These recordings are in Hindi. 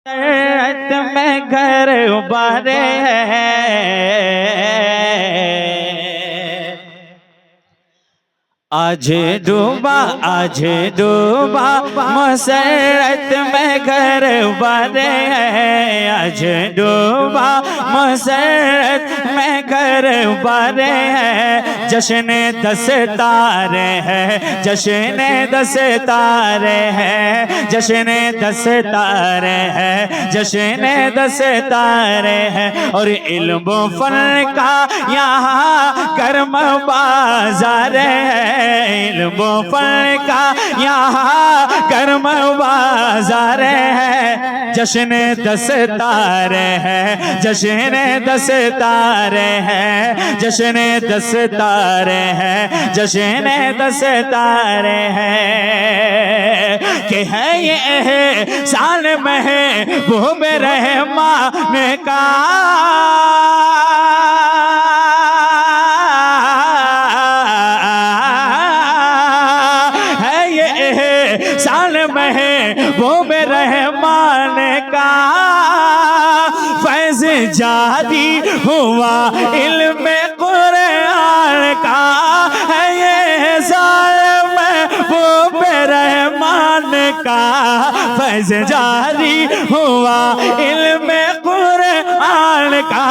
में घर उबारे आज डूबा मसरत में घर उबारे आज डूबा मसरत में घर उबारे जश्न 10 तारे हैं जश्न 10 तारे हैं जश्न 10 तारे हैं जश्न 10 तारे हैं और इल्म फन का यहाँ कर्म बाजार है इल्म फन का यहाँ कर्म बाजार है जश्न 10 तारे हैं जश्न 10 तारे हैं जश्न 10 तारे हैं जश्न 10 तारे हैं कि है ये साल में है वो मेरे रहमान का साल में है वो मेरे रहमान का फैज़ जारी हुआ इल्म कुरान का है ये साल में वो मेरे रहमान का फैज़ जारी हुआ इल्म कुरान का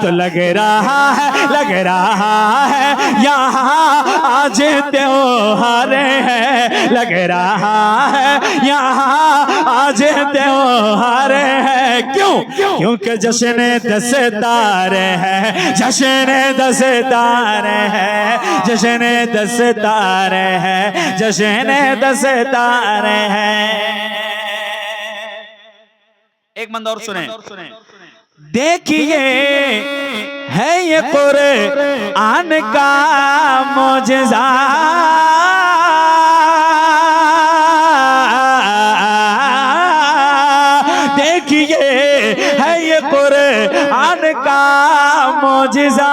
तो लग रहा है यहाँ आज त्योहार है लग रहा है यहाँ आज त्योहार है क्यों क्योंकि जश्न 10 तारे हैं जश्न 10 तारे हैं जश्न 10 तारे हैं जश्न 10 तारे हैं। एक मंद और सुने देखिए है ये कुरान का मोजज़ा देखिए है ये कुरान का मोजज़ा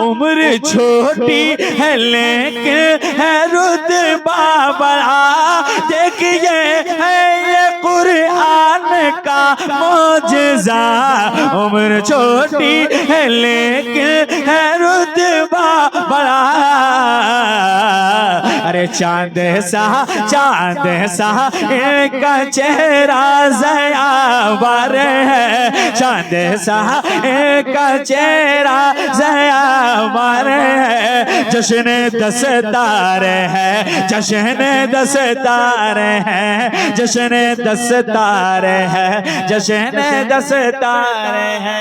उम्र छोटी है लेकिन है रुतबा बड़ा देखिए है ये कुरान का मोजज़ा उम्र छोटी है लेकिन है रुतबा बड़ा अरे चांद सा इनका चेहरा ज़यावर है चांद सा इनका चेहरा ज़यावर है जश्न 10 तारे हैं जश्न 10 तारे हैं जश्न 10 तारे हैं जश्न 10 तारे हैं।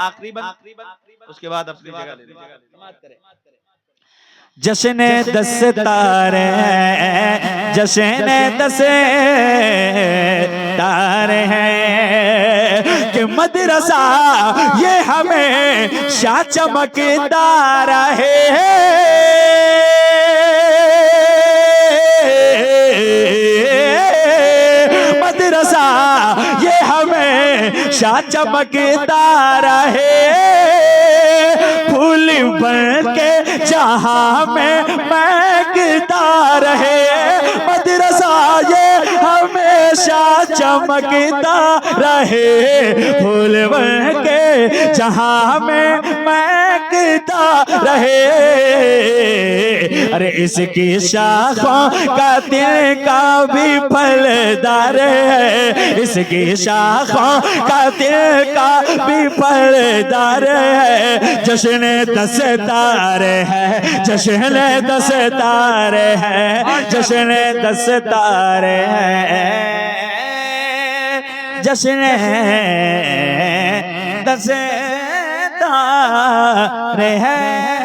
आखिरी बात उसके बाद अपनी जगह ले लीजिए जश्न 10 तारे हैं जश्न 10 तारे हैं कि मदरसा ये हमेशा चमकदार है मदरसा ये हमेशा चमकदार है फूल बन के जहाँ में महकता रहे मदरसा ये हमेशा चमकता रहे फूल बन के जहाँ में महकता रहे अरे इसकी शाखों का दिल का भी फलदार है इसकी शाखों का दिल का भी फलदार है जश्न 10 तारे हैं जश्न 10 तारे हैं जश्न 10 तारे हैं जश्न 10 तारे हैं।